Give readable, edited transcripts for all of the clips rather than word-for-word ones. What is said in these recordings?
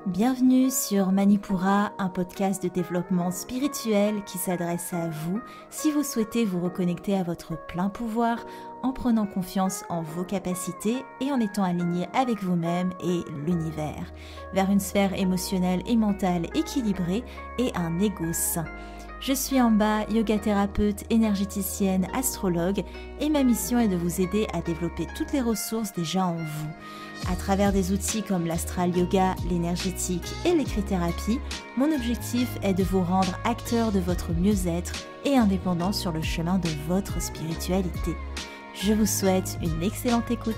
Bienvenue sur Manipura, un podcast de développement spirituel qui s'adresse à vous si vous souhaitez vous reconnecter à votre plein pouvoir en prenant confiance en vos capacités et en étant aligné avec vous-même et l'univers, vers une sphère émotionnelle et mentale équilibrée et un ego sain. Je suis Amba, yoga thérapeute, énergéticienne, astrologue et ma mission est de vous aider à développer toutes les ressources déjà en vous. À travers des outils comme l'astral yoga, l'énergétique et l'écrit-thérapie, mon objectif est de vous rendre acteur de votre mieux-être et indépendant sur le chemin de votre spiritualité. Je vous souhaite une excellente écoute.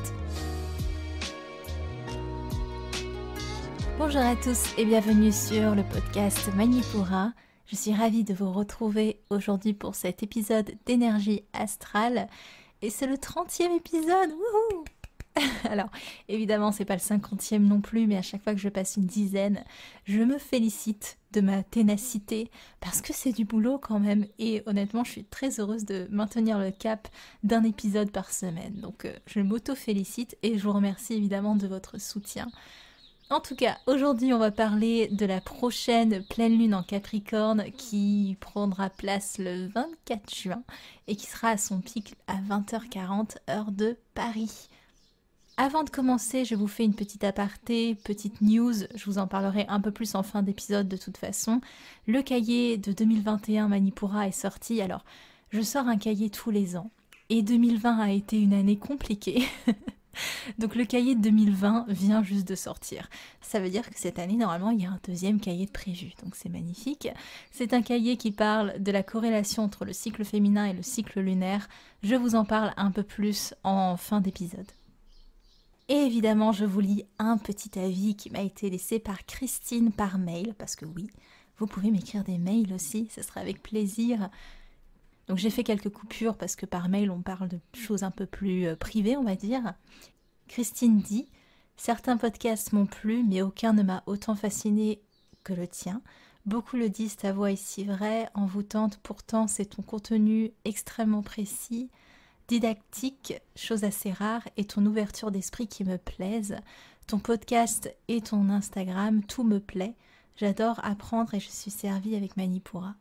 Bonjour à tous et bienvenue sur le podcast Manipura. Je suis ravie de vous retrouver aujourd'hui pour cet épisode d'énergie astrale et c'est le 30e épisode. Wouhou! Alors, évidemment, c'est pas le 50e non plus, mais à chaque fois que je passe une dizaine, je me félicite de ma ténacité parce que c'est du boulot quand même. Et honnêtement, je suis très heureuse de maintenir le cap d'un épisode par semaine. Donc, je m'auto-félicite et je vous remercie évidemment de votre soutien. En tout cas, aujourd'hui, on va parler de la prochaine pleine lune en Capricorne qui prendra place le 24 juin et qui sera à son pic à 20h40 heure de Paris. Avant de commencer, je vous fais une petite aparté, petite news, je vous en parlerai un peu plus en fin d'épisode de toute façon. Le cahier de 2021 Manipura est sorti, alors je sors un cahier tous les ans et 2020 a été une année compliquée. Donc le cahier de 2020 vient juste de sortir. Ça veut dire que cette année, normalement, il y a un deuxième cahier de prévu, donc c'est magnifique. C'est un cahier qui parle de la corrélation entre le cycle féminin et le cycle lunaire. Je vous en parle un peu plus en fin d'épisode. Et évidemment, je vous lis un petit avis qui m'a été laissé par Christine par mail, parce que oui, vous pouvez m'écrire des mails aussi, ce sera avec plaisir. Donc j'ai fait quelques coupures parce que par mail on parle de choses un peu plus privées, on va dire. Christine dit « Certains podcasts m'ont plu, mais aucun ne m'a autant fasciné que le tien. Beaucoup le disent, ta voix est si vraie, envoûtante, pourtant c'est ton contenu extrêmement précis. » Didactique, chose assez rare, et ton ouverture d'esprit qui me plaisent. Ton podcast et ton Instagram, tout me plaît. J'adore apprendre et je suis servie avec Manipura.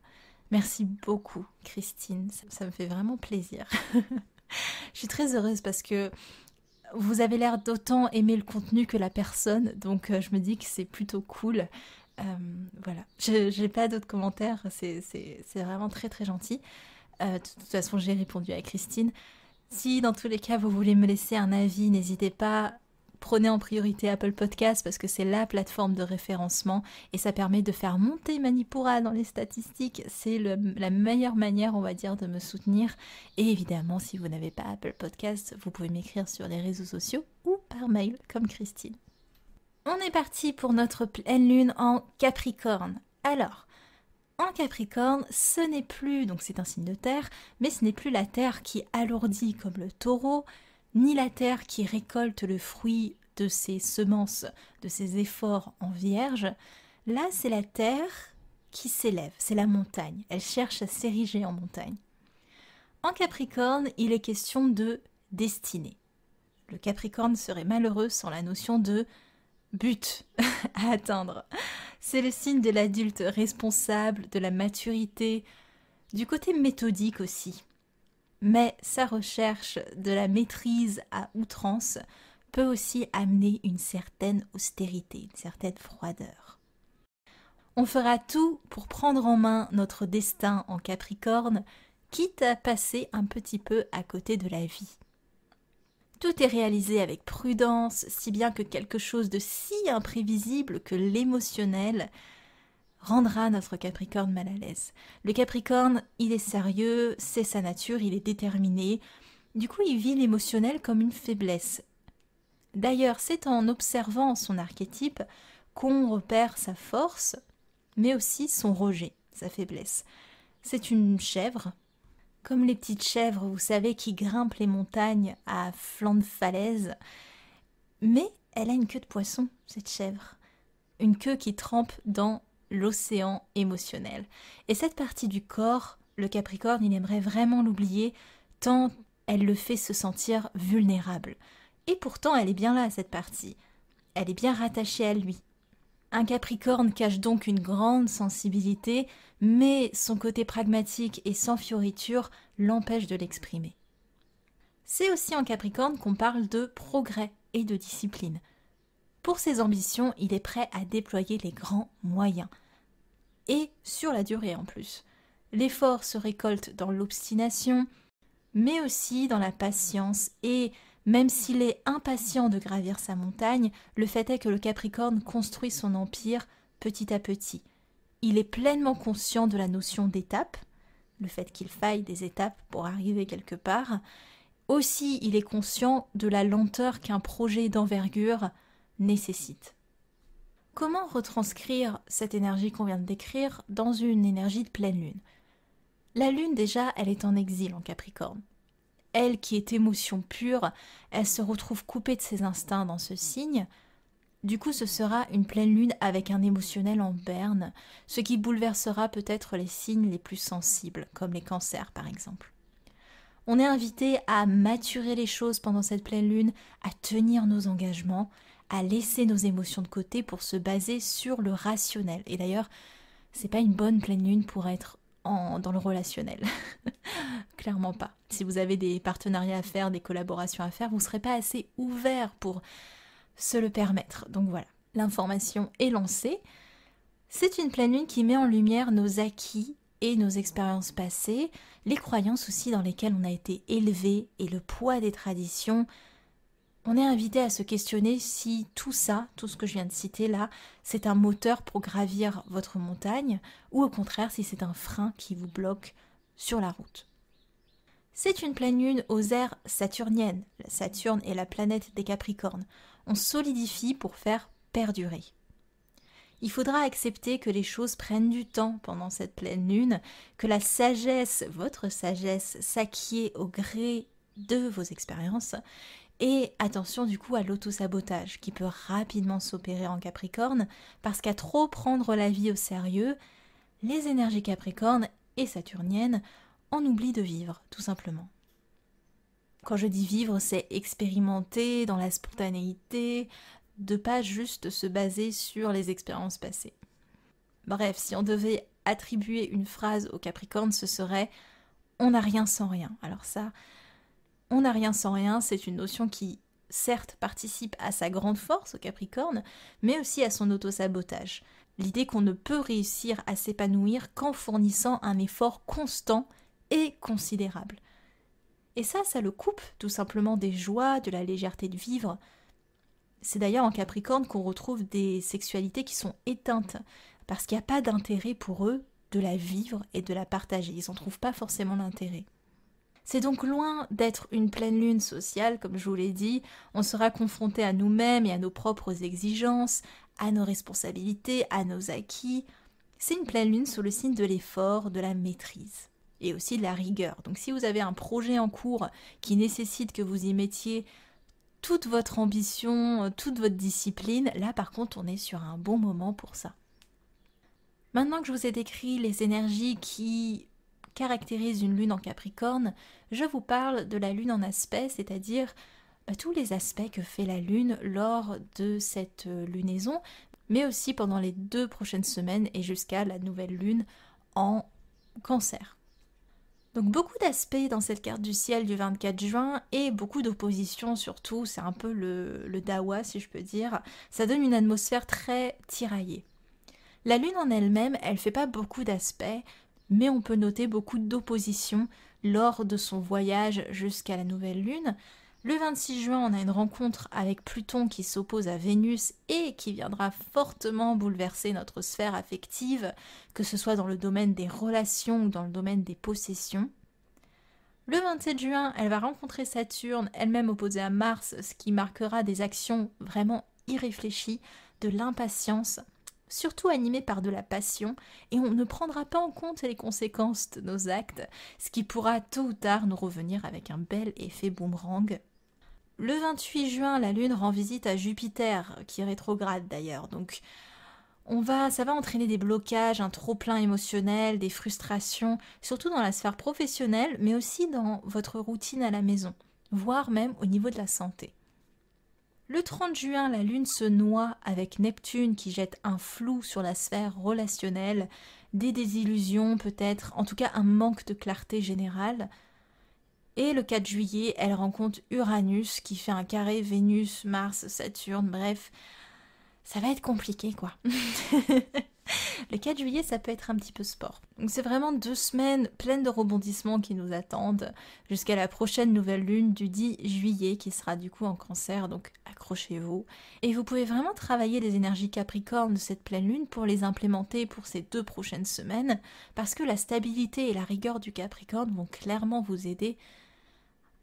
Merci beaucoup, Christine. Ça me fait vraiment plaisir. Je suis très heureuse parce que vous avez l'air d'autant aimer le contenu que la personne, donc je me dis que c'est plutôt cool. Voilà, j'ai pas d'autres commentaires, c'est vraiment très très gentil. De toute façon, j'ai répondu à Christine. Si dans tous les cas vous voulez me laisser un avis, n'hésitez pas, prenez en priorité Apple Podcast parce que c'est la plateforme de référencement et ça permet de faire monter Manipura dans les statistiques. C'est la meilleure manière, on va dire, de me soutenir. Et évidemment, si vous n'avez pas Apple Podcast, vous pouvez m'écrire sur les réseaux sociaux ou par mail comme Christine. On est parti pour notre pleine lune en Capricorne. Alors, en Capricorne, ce n'est plus, donc c'est un signe de terre, mais ce n'est plus la terre qui alourdit comme le taureau, ni la terre qui récolte le fruit de ses semences, de ses efforts en vierge. Là, c'est la terre qui s'élève, c'est la montagne. Elle cherche à s'ériger en montagne. En Capricorne, il est question de destinée. Le Capricorne serait malheureux sans la notion de but à atteindre. C'est le signe de l'adulte responsable, de la maturité, du côté méthodique aussi. Mais sa recherche de la maîtrise à outrance peut aussi amener une certaine austérité, une certaine froideur. On fera tout pour prendre en main notre destin en Capricorne, quitte à passer un petit peu à côté de la vie. Tout est réalisé avec prudence, si bien que quelque chose de si imprévisible que l'émotionnel rendra notre Capricorne mal à l'aise. Le Capricorne, il est sérieux, c'est sa nature, il est déterminé. Du coup, il vit l'émotionnel comme une faiblesse. D'ailleurs, c'est en observant son archétype qu'on repère sa force, mais aussi son rejet, sa faiblesse. C'est une chèvre. Comme les petites chèvres, vous savez, qui grimpent les montagnes à flanc de falaise. Mais elle a une queue de poisson, cette chèvre. Une queue qui trempe dans l'océan émotionnel. Et cette partie du corps, le Capricorne, il aimerait vraiment l'oublier, tant elle le fait se sentir vulnérable. Et pourtant, elle est bien là, cette partie. Elle est bien rattachée à lui. Un Capricorne cache donc une grande sensibilité, mais son côté pragmatique et sans fioriture l'empêche de l'exprimer. C'est aussi en Capricorne qu'on parle de progrès et de discipline. Pour ses ambitions, il est prêt à déployer les grands moyens. Et sur la durée en plus. L'effort se récolte dans l'obstination, mais aussi dans la patience. Et même s'il est impatient de gravir sa montagne, le fait est que le Capricorne construit son empire petit à petit. Il est pleinement conscient de la notion d'étape, le fait qu'il faille des étapes pour arriver quelque part. Aussi, il est conscient de la lenteur qu'un projet d'envergure nécessite. Comment retranscrire cette énergie qu'on vient de décrire dans une énergie de pleine lune? La lune déjà, elle est en exil en Capricorne. Elle qui est émotion pure, elle se retrouve coupée de ses instincts dans ce signe. Du coup, ce sera une pleine lune avec un émotionnel en berne, ce qui bouleversera peut-être les signes les plus sensibles, comme les cancers par exemple. On est invité à maturer les choses pendant cette pleine lune, à tenir nos engagements, à laisser nos émotions de côté pour se baser sur le rationnel. Et d'ailleurs, c'est pas une bonne pleine lune pour être dans le relationnel. Clairement pas. Si vous avez des partenariats à faire, des collaborations à faire, vous ne serez pas assez ouvert pour se le permettre. Donc voilà, l'information est lancée. C'est une pleine lune qui met en lumière nos acquis et nos expériences passées, les croyances aussi dans lesquelles on a été élevé et le poids des traditions. On est invité à se questionner si tout ça, tout ce que je viens de citer là, c'est un moteur pour gravir votre montagne ou au contraire si c'est un frein qui vous bloque sur la route. C'est une pleine lune aux ères saturniennes. Saturne est la planète des Capricornes. On solidifie pour faire perdurer. Il faudra accepter que les choses prennent du temps pendant cette pleine lune, que la sagesse, votre sagesse, s'acquiert au gré de vos expériences. Et attention du coup à l'autosabotage qui peut rapidement s'opérer en Capricorne parce qu'à trop prendre la vie au sérieux, les énergies Capricorne et saturniennes en oublient de vivre, tout simplement. Quand je dis vivre, c'est expérimenter dans la spontanéité, de pas juste se baser sur les expériences passées. Bref, si on devait attribuer une phrase au Capricorne, ce serait « on n'a rien sans rien ». Alors ça, on n'a rien sans rien, c'est une notion qui, certes, participe à sa grande force au Capricorne, mais aussi à son autosabotage. L'idée qu'on ne peut réussir à s'épanouir qu'en fournissant un effort constant et considérable. Et ça le coupe tout simplement des joies, de la légèreté de vivre. C'est d'ailleurs en Capricorne qu'on retrouve des sexualités qui sont éteintes, parce qu'il n'y a pas d'intérêt pour eux de la vivre et de la partager. Ils n'en trouvent pas forcément l'intérêt. C'est donc loin d'être une pleine lune sociale, comme je vous l'ai dit. On sera confronté à nous-mêmes et à nos propres exigences, à nos responsabilités, à nos acquis. C'est une pleine lune sous le signe de l'effort, de la maîtrise et aussi de la rigueur. Donc si vous avez un projet en cours qui nécessite que vous y mettiez toute votre ambition, toute votre discipline, là par contre on est sur un bon moment pour ça. Maintenant que je vous ai décrit les énergies qui caractérisent une lune en Capricorne, je vous parle de la lune en aspect, c'est-à-dire tous les aspects que fait la lune lors de cette lunaison, mais aussi pendant les 2 prochaines semaines et jusqu'à la nouvelle lune en Cancer. Donc beaucoup d'aspects dans cette carte du ciel du 24 juin et beaucoup d'opposition surtout, c'est un peu le dawa si je peux dire, ça donne une atmosphère très tiraillée. La lune en elle-même, elle fait pas beaucoup d'aspects, mais on peut noter beaucoup d'opposition lors de son voyage jusqu'à la nouvelle lune. Le 26 juin, on a une rencontre avec Pluton qui s'oppose à Vénus et qui viendra fortement bouleverser notre sphère affective, que ce soit dans le domaine des relations ou dans le domaine des possessions. Le 27 juin, elle va rencontrer Saturne, elle-même opposée à Mars, ce qui marquera des actions vraiment irréfléchies, de l'impatience, surtout animées par de la passion, et on ne prendra pas en compte les conséquences de nos actes, ce qui pourra tôt ou tard nous revenir avec un bel effet boomerang. Le 28 juin, la Lune rend visite à Jupiter, qui est rétrograde d'ailleurs, donc ça va entraîner des blocages, un trop-plein émotionnel, des frustrations, surtout dans la sphère professionnelle, mais aussi dans votre routine à la maison, voire même au niveau de la santé. Le 30 juin, la Lune se noie avec Neptune qui jette un flou sur la sphère relationnelle, des désillusions peut-être, en tout cas un manque de clarté générale. Et le 4 juillet, elle rencontre Uranus qui fait un carré Vénus, Mars, Saturne, bref, ça va être compliqué quoi. Le 4 juillet, ça peut être un petit peu sport. Donc c'est vraiment 2 semaines pleines de rebondissements qui nous attendent jusqu'à la prochaine nouvelle lune du 10 juillet qui sera du coup en Cancer, donc accrochez-vous. Et vous pouvez vraiment travailler les énergies Capricorne de cette pleine lune pour les implémenter pour ces 2 prochaines semaines parce que la stabilité et la rigueur du Capricorne vont clairement vous aider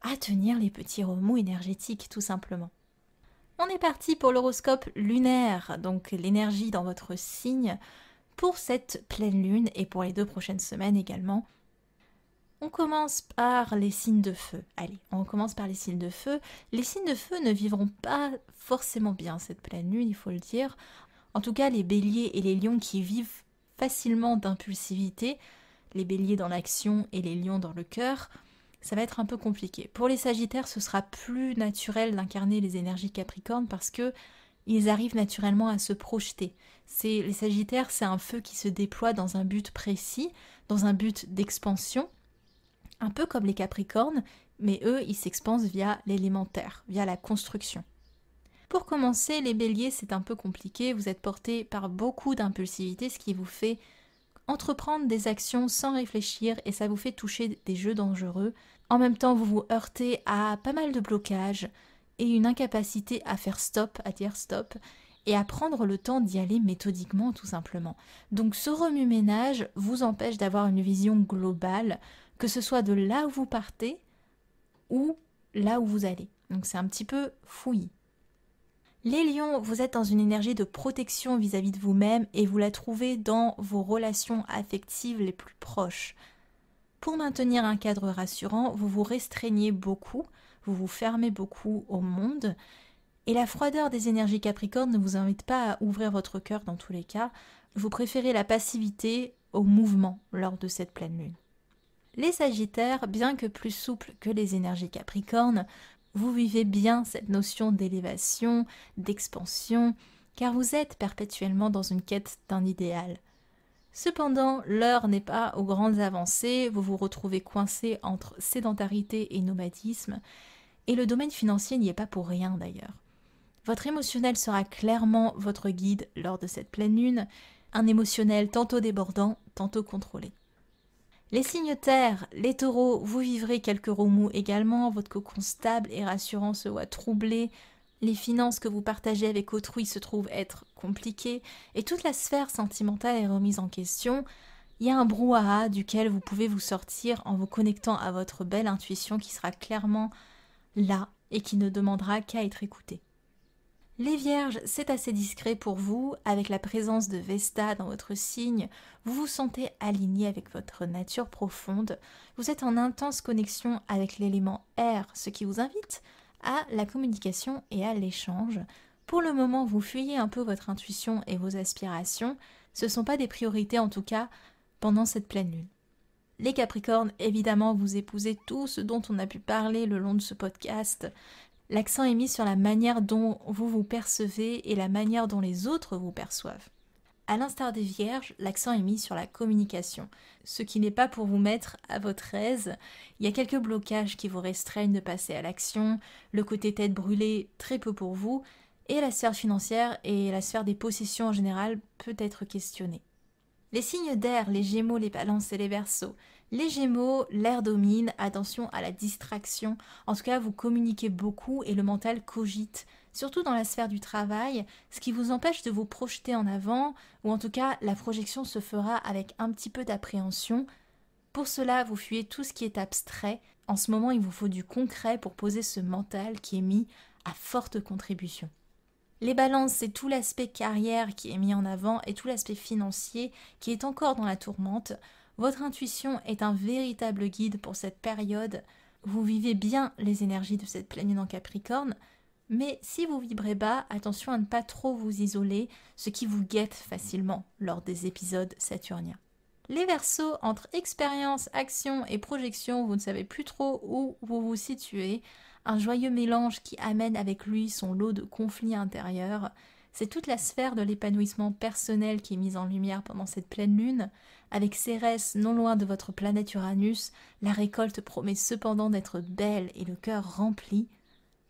à tenir les petits remous énergétiques tout simplement. On est parti pour l'horoscope lunaire, donc l'énergie dans votre signe pour cette pleine lune et pour les 2 prochaines semaines également. On commence par les signes de feu. Allez, on commence par les signes de feu. Les signes de feu ne vivront pas forcément bien cette pleine lune, il faut le dire. En tout cas, les béliers et les lions qui vivent facilement d'impulsivité, les béliers dans l'action et les lions dans le cœur, ça va être un peu compliqué. Pour les sagittaires, ce sera plus naturel d'incarner les énergies capricornes parce que ils arrivent naturellement à se projeter. Les sagittaires, c'est un feu qui se déploie dans un but précis, dans un but d'expansion, un peu comme les capricornes, mais eux, ils s'expansent via l'élémentaire, via la construction. Pour commencer, les béliers, c'est un peu compliqué, vous êtes portés par beaucoup d'impulsivité, ce qui vous fait entreprendre des actions sans réfléchir et ça vous fait toucher des jeux dangereux. En même temps, vous vous heurtez à pas mal de blocages et une incapacité à faire stop, à dire stop, et à prendre le temps d'y aller méthodiquement tout simplement. Donc ce remue-ménage vous empêche d'avoir une vision globale, que ce soit de là où vous partez ou là où vous allez. Donc c'est un petit peu fouillis. Les lions, vous êtes dans une énergie de protection vis-à-vis de vous-même et vous la trouvez dans vos relations affectives les plus proches. Pour maintenir un cadre rassurant, vous vous restreignez beaucoup, vous vous fermez beaucoup au monde et la froideur des énergies capricornes ne vous invite pas à ouvrir votre cœur dans tous les cas. Vous préférez la passivité au mouvement lors de cette pleine lune. Les sagittaires, bien que plus souples que les énergies capricornes, vous vivez bien cette notion d'élévation, d'expansion, car vous êtes perpétuellement dans une quête d'un idéal. Cependant, l'heure n'est pas aux grandes avancées, vous vous retrouvez coincé entre sédentarité et nomadisme, et le domaine financier n'y est pas pour rien d'ailleurs. Votre émotionnel sera clairement votre guide lors de cette pleine lune, un émotionnel tantôt débordant, tantôt contrôlé. Les signes terre, les taureaux, vous vivrez quelques remous également, votre cocon stable et rassurant se voit troublé, les finances que vous partagez avec autrui se trouvent être compliquées, et toute la sphère sentimentale est remise en question. Il y a un brouhaha duquel vous pouvez vous sortir en vous connectant à votre belle intuition qui sera clairement là et qui ne demandera qu'à être écoutée. Les vierges, c'est assez discret pour vous, avec la présence de Vesta dans votre signe, vous vous sentez aligné avec votre nature profonde, vous êtes en intense connexion avec l'élément air, ce qui vous invite à la communication et à l'échange. Pour le moment, vous fuyez un peu votre intuition et vos aspirations, ce ne sont pas des priorités en tout cas pendant cette pleine lune. Les Capricornes, évidemment, vous épousez tout ce dont on a pu parler le long de ce podcast. L'accent est mis sur la manière dont vous vous percevez et la manière dont les autres vous perçoivent. À l'instar des Vierges, l'accent est mis sur la communication, ce qui n'est pas pour vous mettre à votre aise. Il y a quelques blocages qui vous restreignent de passer à l'action, le côté tête brûlée très peu pour vous, et la sphère financière et la sphère des possessions en général peut être questionnée. Les signes d'air, les Gémeaux, les Balances et les Verseaux. Les Gémeaux, l'air domine, attention à la distraction. En tout cas, vous communiquez beaucoup et le mental cogite, surtout dans la sphère du travail, ce qui vous empêche de vous projeter en avant, ou en tout cas, la projection se fera avec un petit peu d'appréhension. Pour cela, vous fuyez tout ce qui est abstrait. En ce moment, il vous faut du concret pour poser ce mental qui est mis à forte contribution. Les balances, c'est tout l'aspect carrière qui est mis en avant et tout l'aspect financier qui est encore dans la tourmente. Votre intuition est un véritable guide pour cette période. Vous vivez bien les énergies de cette pleine lune en Capricorne, mais si vous vibrez bas, attention à ne pas trop vous isoler, ce qui vous guette facilement lors des épisodes saturniens. Les Verseaux, entre expérience, action et projection, vous ne savez plus trop où vous vous situez. un joyeux mélange qui amène avec lui son lot de conflits intérieurs. C'est toute la sphère de l'épanouissement personnel qui est mise en lumière pendant cette pleine lune. Avec Cérès non loin de votre planète Uranus, la récolte promet cependant d'être belle et le cœur rempli.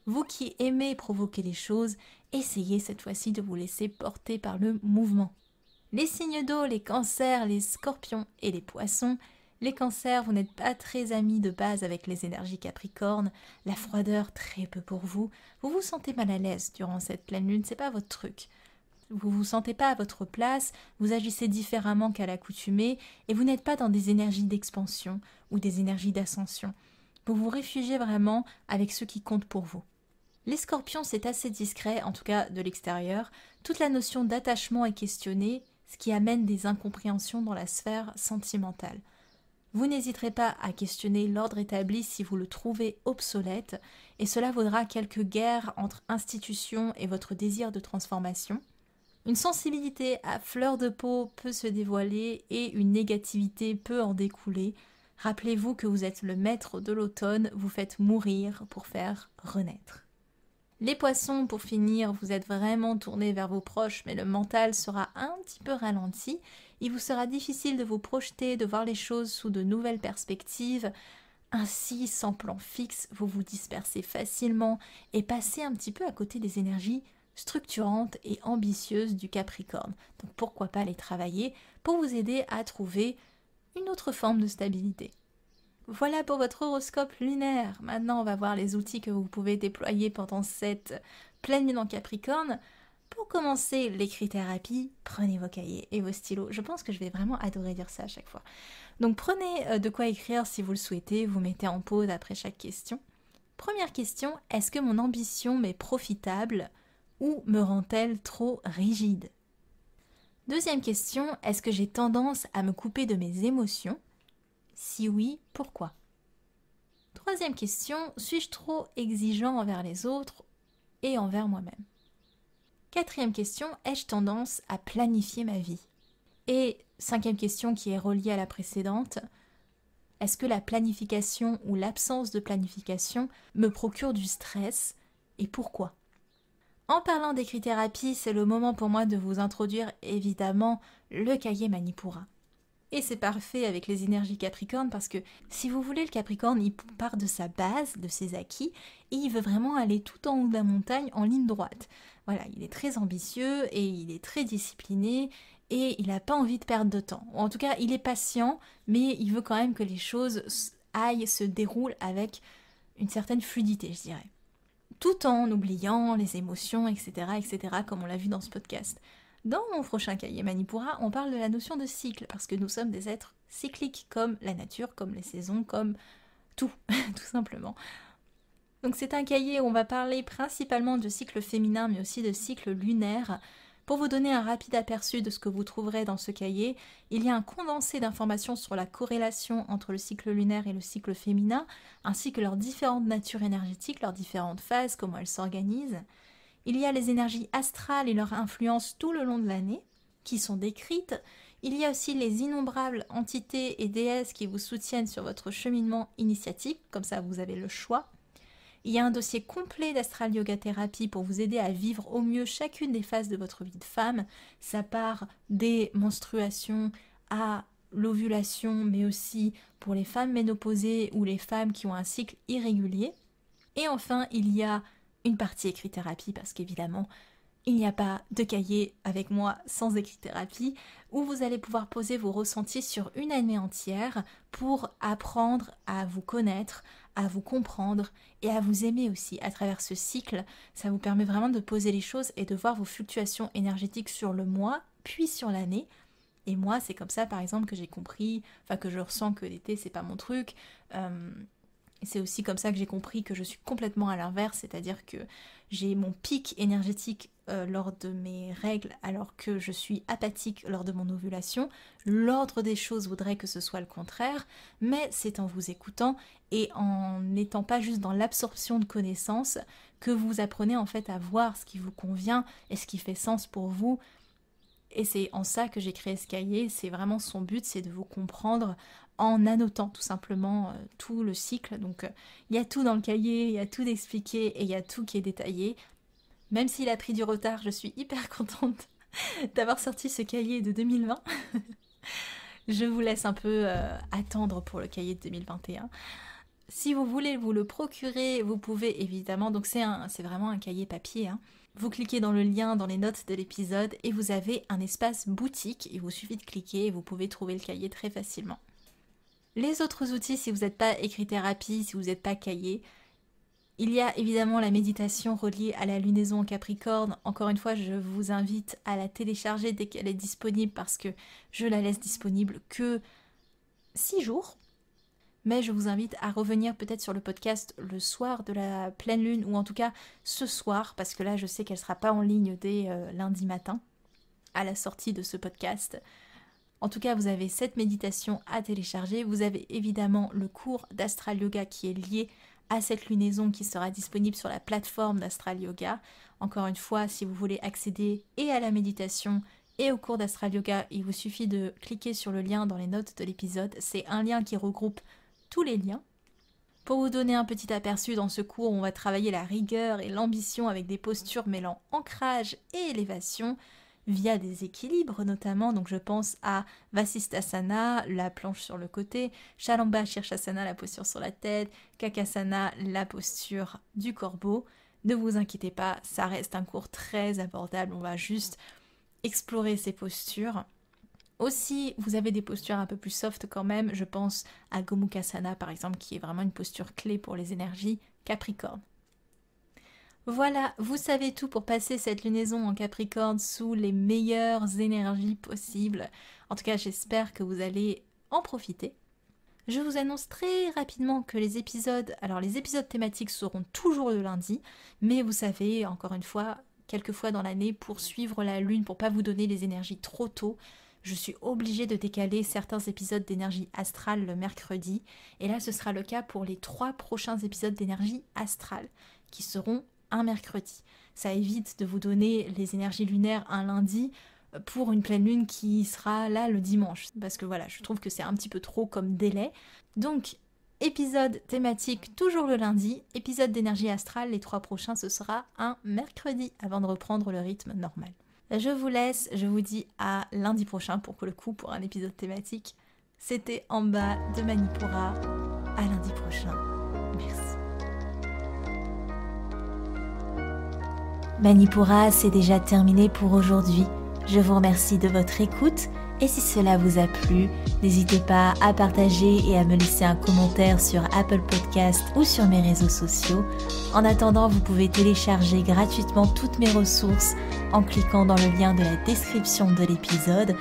Vous qui aimez provoquer les choses, essayez cette fois-ci de vous laisser porter par le mouvement. Les signes d'eau, les cancers, les scorpions et les poissons. Les cancers, vous n'êtes pas très amis de base avec les énergies capricornes, la froideur très peu pour vous. Vous vous sentez mal à l'aise durant cette pleine lune, c'est pas votre truc. Vous vous sentez pas à votre place, vous agissez différemment qu'à l'accoutumée et vous n'êtes pas dans des énergies d'expansion ou des énergies d'ascension. Vous vous réfugiez vraiment avec ce qui compte pour vous. Les scorpions, c'est assez discret, en tout cas de l'extérieur. Toute la notion d'attachement est questionnée, ce qui amène des incompréhensions dans la sphère sentimentale. Vous n'hésiterez pas à questionner l'ordre établi si vous le trouvez obsolète, et cela vaudra quelques guerres entre institutions et votre désir de transformation. Une sensibilité à fleur de peau peut se dévoiler et une négativité peut en découler. Rappelez-vous que vous êtes le maître de l'automne, vous faites mourir pour faire renaître. Les poissons, pour finir, vous êtes vraiment tournés vers vos proches, mais le mental sera un petit peu ralenti. Il vous sera difficile de vous projeter, de voir les choses sous de nouvelles perspectives. Ainsi, sans plan fixe, vous vous dispersez facilement et passez un petit peu à côté des énergies structurantes et ambitieuses du Capricorne. Donc pourquoi pas les travailler pour vous aider à trouver une autre forme de stabilité. Voilà pour votre horoscope lunaire. Maintenant, on va voir les outils que vous pouvez déployer pendant cette pleine lune en Capricorne. Pour commencer l'écrit-thérapie, prenez vos cahiers et vos stylos. Je pense que je vais vraiment adorer dire ça à chaque fois. Donc prenez de quoi écrire si vous le souhaitez, vous mettez en pause après chaque question. Première question, est-ce que mon ambition m'est profitable ou me rend-elle trop rigide? Deuxième question, est-ce que j'ai tendance à me couper de mes émotions? Si oui, pourquoi? Troisième question, suis-je trop exigeant envers les autres et envers moi-même? Quatrième question, ai-je tendance à planifier ma vie? Et cinquième question qui est reliée à la précédente, est-ce que la planification ou l'absence de planification me procure du stress et pourquoi? En parlant d'écrit-thérapie, c'est le moment pour moi de vous introduire évidemment le cahier Manipura. Et c'est parfait avec les énergies Capricorne parce que si vous voulez, le Capricorne, il part de sa base, de ses acquis, et il veut vraiment aller tout en haut de la montagne en ligne droite. Voilà, il est très ambitieux et il est très discipliné et il n'a pas envie de perdre de temps. En tout cas, il est patient, mais il veut quand même que les choses se déroulent avec une certaine fluidité, je dirais. Tout en oubliant les émotions, etc., comme on l'a vu dans ce podcast. Dans mon prochain cahier Manipura, on parle de la notion de cycle, parce que nous sommes des êtres cycliques, comme la nature, comme les saisons, comme tout, tout simplement. Donc c'est un cahier où on va parler principalement de cycle féminin, mais aussi de cycle lunaire. Pour vous donner un rapide aperçu de ce que vous trouverez dans ce cahier, il y a un condensé d'informations sur la corrélation entre le cycle lunaire et le cycle féminin, ainsi que leurs différentes natures énergétiques, leurs différentes phases, comment elles s'organisent. Il y a les énergies astrales et leur influence tout le long de l'année, qui sont décrites. Il y a aussi les innombrables entités et déesses qui vous soutiennent sur votre cheminement initiatique, comme ça vous avez le choix. Il y a un dossier complet d'Astral Yoga Thérapie pour vous aider à vivre au mieux chacune des phases de votre vie de femme. Ça part des menstruations à l'ovulation, mais aussi pour les femmes ménopausées ou les femmes qui ont un cycle irrégulier. Et enfin, il y a une partie écrit-thérapie parce qu'évidemment, il n'y a pas de cahier avec moi sans écrit-thérapie où vous allez pouvoir poser vos ressentis sur une année entière pour apprendre à vous connaître, à vous comprendre et à vous aimer aussi à travers ce cycle. Ça vous permet vraiment de poser les choses et de voir vos fluctuations énergétiques sur le mois puis sur l'année. Et moi, c'est comme ça par exemple que j'ai compris, que je ressens que l'été c'est pas mon truc. C'est aussi comme ça que j'ai compris que je suis complètement à l'inverse, c'est-à-dire que j'ai mon pic énergétique lors de mes règles alors que je suis apathique lors de mon ovulation. L'ordre des choses voudrait que ce soit le contraire, mais c'est en vous écoutant et en n'étant pas juste dans l'absorption de connaissances que vous apprenez en fait à voir ce qui vous convient et ce qui fait sens pour vous. Et c'est en ça que j'ai créé ce cahier, c'est vraiment son but, c'est de vous comprendre en annotant tout simplement tout le cycle. Donc il y a tout dans le cahier, il y a tout d'expliqué et il y a tout qui est détaillé. Même s'il a pris du retard, je suis hyper contente d'avoir sorti ce cahier de 2020. Je vous laisse un peu attendre pour le cahier de 2021. Si vous voulez vous le procurer, vous pouvez évidemment, donc c'est vraiment un cahier papier, hein. Vous cliquez dans le lien dans les notes de l'épisode et vous avez un espace boutique. Il vous suffit de cliquer et vous pouvez trouver le cahier très facilement. Les autres outils, si vous n'êtes pas écrit-thérapie, si vous n'êtes pas cahier, il y a évidemment la méditation reliée à la lunaison en Capricorne. Encore une fois, je vous invite à la télécharger dès qu'elle est disponible parce que je la laisse disponible que 6 jours. Mais je vous invite à revenir peut-être sur le podcast le soir de la pleine lune, ou en tout cas ce soir, parce que là je sais qu'elle ne sera pas en ligne dès lundi matin, à la sortie de ce podcast. En tout cas, vous avez cette méditation à télécharger. Vous avez évidemment le cours d'Astral Yoga qui est lié à cette lunaison qui sera disponible sur la plateforme d'Astral Yoga. Encore une fois, si vous voulez accéder et à la méditation et au cours d'Astral Yoga, il vous suffit de cliquer sur le lien dans les notes de l'épisode. C'est un lien qui regroupe tous les liens. Pour vous donner un petit aperçu, dans ce cours, on va travailler la rigueur et l'ambition avec des postures mêlant ancrage et élévation via des équilibres notamment. Donc je pense à Vasisthasana, la planche sur le côté, Shalamba Shirshasana, la posture sur la tête, Kakasana, la posture du corbeau. Ne vous inquiétez pas, ça reste un cours très abordable, on va juste explorer ces postures. Aussi, vous avez des postures un peu plus soft quand même, je pense à Gomukhasana par exemple, qui est vraiment une posture clé pour les énergies Capricorne. Voilà, vous savez tout pour passer cette lunaison en Capricorne sous les meilleures énergies possibles. En tout cas, j'espère que vous allez en profiter. Je vous annonce très rapidement que les épisodes thématiques seront toujours le lundi, mais vous savez, encore une fois, quelques fois dans l'année, pour suivre la lune, pour pas vous donner les énergies trop tôt, je suis obligée de décaler certains épisodes d'énergie astrale le mercredi. Et là, ce sera le cas pour les 3 prochains épisodes d'énergie astrale, qui seront un mercredi. Ça évite de vous donner les énergies lunaires un lundi pour une pleine lune qui sera là le dimanche. Parce que voilà, je trouve que c'est un petit peu trop comme délai. Donc, épisode thématique toujours le lundi, épisode d'énergie astrale, les 3 prochains, ce sera un mercredi avant de reprendre le rythme normal. Je vous laisse, je vous dis à lundi prochain pour un épisode thématique. C'était en bas de Manipura. À lundi prochain. Merci. Manipura, c'est déjà terminé pour aujourd'hui. Je vous remercie de votre écoute et si cela vous a plu, n'hésitez pas à partager et à me laisser un commentaire sur Apple Podcast ou sur mes réseaux sociaux. En attendant, vous pouvez télécharger gratuitement toutes mes ressources en cliquant dans le lien de la description de l'épisode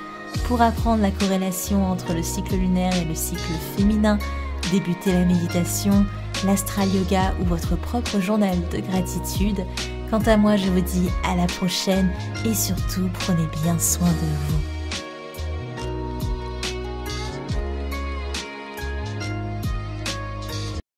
pour apprendre la corrélation entre le cycle lunaire et le cycle féminin, débuter la méditation, l'astral yoga ou votre propre journal de gratitude. Quant à moi, je vous dis à la prochaine et surtout, prenez bien soin de vous.